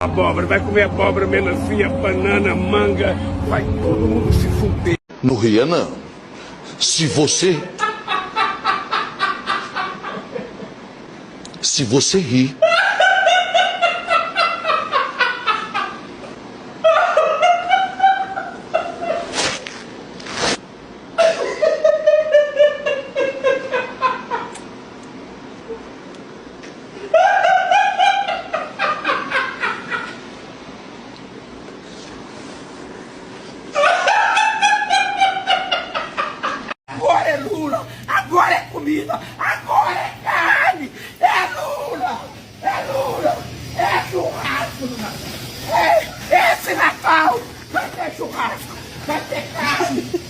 Abóbora, vai comer abóbora, melancia, banana, manga, vai todo mundo se fuder. Não ria, não. Se você rir, Agora é Lula, agora é comida, agora é carne, é Lula, é churrasco no Natal, esse Natal vai ter churrasco, vai ter carne.